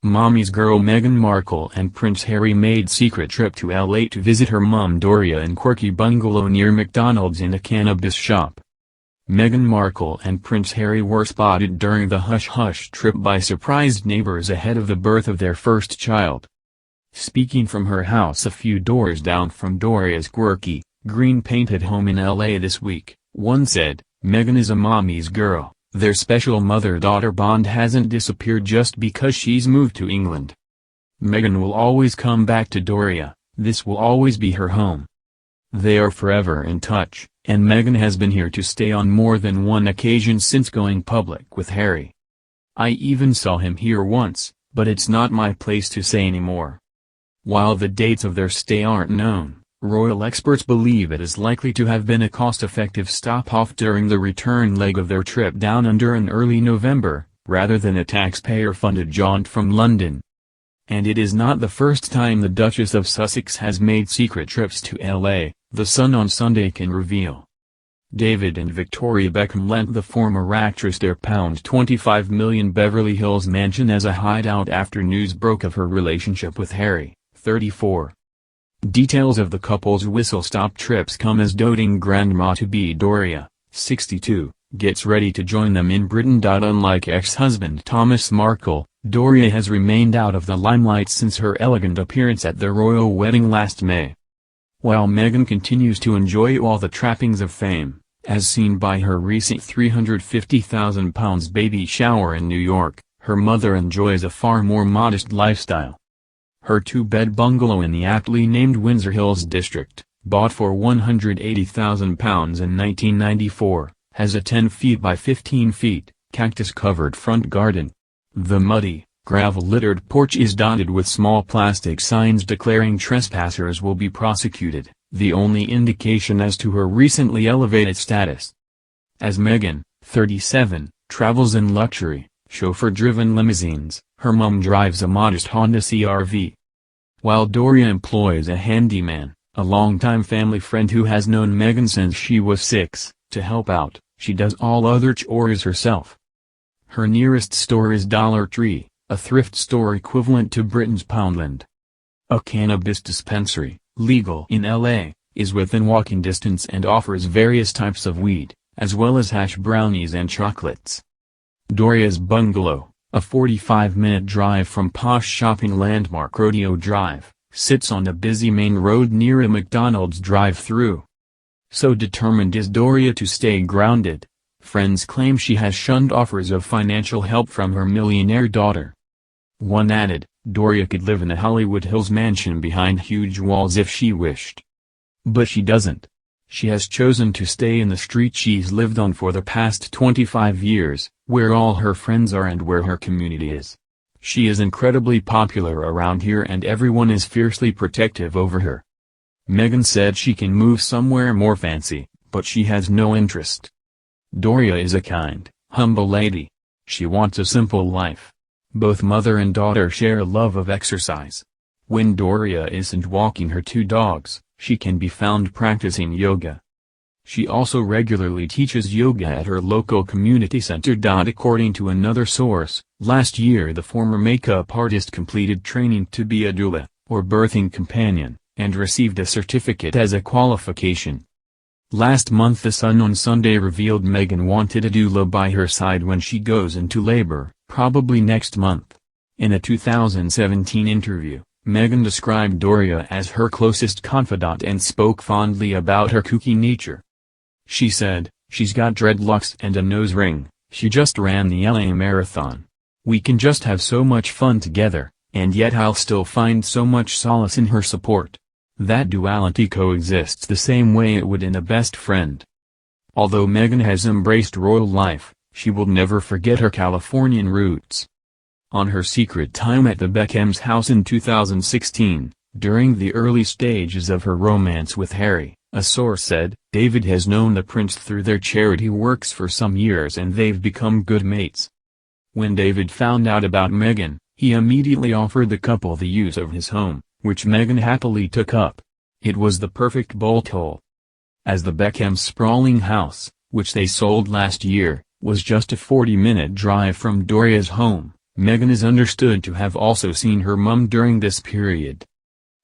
Mommy's girl Meghan Markle and Prince Harry made secret trip to LA to visit her mom Doria in quirky bungalow near McDonald's in a cannabis shop. Meghan Markle and Prince Harry were spotted during the hush-hush trip by surprised neighbors ahead of the birth of their first child. Speaking from her house a few doors down from Doria's quirky, green-painted home in LA this week, one said, "Meghan is a mommy's girl. Their special mother-daughter bond hasn't disappeared just because she's moved to England. Meghan will always come back to Doria, this will always be her home." They are forever in touch, and Meghan has been here to stay on more than one occasion since going public with Harry. "I even saw him here once, but it's not my place to say anymore." While the dates of their stay aren't known, royal experts believe it is likely to have been a cost-effective stop-off during the return leg of their trip down under in early November, rather than a taxpayer-funded jaunt from London. And it is not the first time the Duchess of Sussex has made secret trips to LA, The Sun on Sunday can reveal. David and Victoria Beckham lent the former actress their £25 million Beverly Hills mansion as a hideout after news broke of her relationship with Harry, 34. Details of the couple's whistle-stop trips come as doting grandma-to-be Doria, 62, gets ready to join them in Britain. Unlike ex-husband Thomas Markle, Doria has remained out of the limelight since her elegant appearance at the royal wedding last May. While Meghan continues to enjoy all the trappings of fame, as seen by her recent £350,000 baby shower in New York, her mother enjoys a far more modest lifestyle. Her two-bed bungalow in the aptly named Windsor Hills district, bought for £180,000 in 1994, has a 10 feet by 15 feet, cactus-covered front garden. The muddy, gravel-littered porch is dotted with small plastic signs declaring trespassers will be prosecuted, the only indication as to her recently elevated status. As Meghan, 37, travels in luxury, chauffeur-driven limousines, her mum drives a modest Honda CR-V. While Doria employs a handyman, a longtime family friend who has known Meghan since she was 6, to help out, she does all other chores herself. Her nearest store is Dollar Tree, a thrift store equivalent to Britain's Poundland. A cannabis dispensary, legal in LA, is within walking distance and offers various types of weed, as well as hash brownies and chocolates. Doria's bungalow, a 45-minute drive from posh shopping landmark Rodeo Drive, sits on a busy main road near a McDonald's drive-thru. So determined is Doria to stay grounded, friends claim she has shunned offers of financial help from her millionaire daughter. One added, Doria could live in a Hollywood Hills mansion behind huge walls if she wished. But she doesn't. She has chosen to stay in the street she's lived on for the past 25 years, where all her friends are and where her community is. She is incredibly popular around here and everyone is fiercely protective over her. Meghan said she can move somewhere more fancy, but she has no interest. Doria is a kind, humble lady. She wants a simple life. Both mother and daughter share a love of exercise. When Doria isn't walking her two dogs, she can be found practicing yoga. She also regularly teaches yoga at her local community center. According to another source, last year the former makeup artist completed training to be a doula, or birthing companion, and received a certificate as a qualification. Last month The Sun on Sunday revealed Meghan wanted a doula by her side when she goes into labor, probably next month. In a 2017 interview, Meghan described Doria as her closest confidant and spoke fondly about her kooky nature. She said, "She's got dreadlocks and a nose ring, she just ran the LA Marathon. We can just have so much fun together, and yet I'll still find so much solace in her support. That duality coexists the same way it would in a best friend." Although Meghan has embraced royal life, she will never forget her Californian roots. On her secret time at the Beckham's house in 2016, during the early stages of her romance with Harry, a source said, David has known the prince through their charity works for some years and they've become good mates. When David found out about Meghan, he immediately offered the couple the use of his home, which Meghan happily took up. It was the perfect bolt hole. As the Beckham's sprawling house, which they sold last year, was just a 40-minute drive from Doria's home, Meghan is understood to have also seen her mum during this period.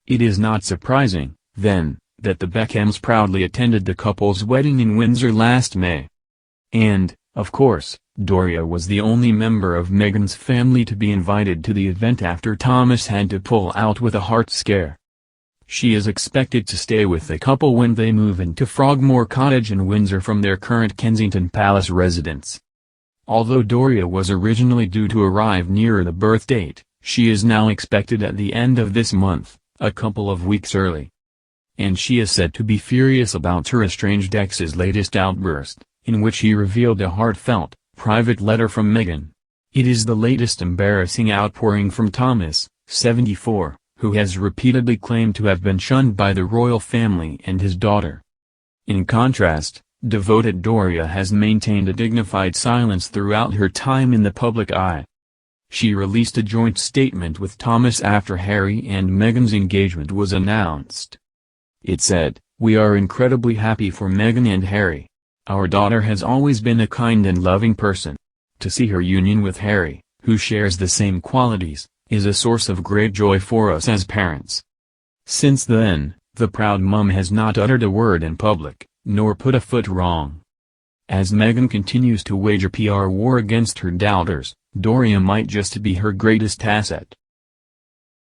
It is not surprising, then, that the Beckhams proudly attended the couple's wedding in Windsor last May. And, of course, Doria was the only member of Meghan's family to be invited to the event after Thomas had to pull out with a heart scare. She is expected to stay with the couple when they move into Frogmore Cottage in Windsor from their current Kensington Palace residence. Although Doria was originally due to arrive nearer the birth date, she is now expected at the end of this month, a couple of weeks early. And she is said to be furious about her estranged ex's latest outburst, in which he revealed a heartfelt, private letter from Meghan. It is the latest embarrassing outpouring from Thomas, 74, who has repeatedly claimed to have been shunned by the royal family and his daughter. In contrast, devoted Doria has maintained a dignified silence throughout her time in the public eye. She released a joint statement with Thomas after Harry and Meghan's engagement was announced. It said, "We are incredibly happy for Meghan and Harry. Our daughter has always been a kind and loving person. To see her union with Harry, who shares the same qualities, is a source of great joy for us as parents." Since then, the proud mum has not uttered a word in public, nor put a foot wrong. As Meghan continues to wage a PR war against her doubters, Doria might just be her greatest asset.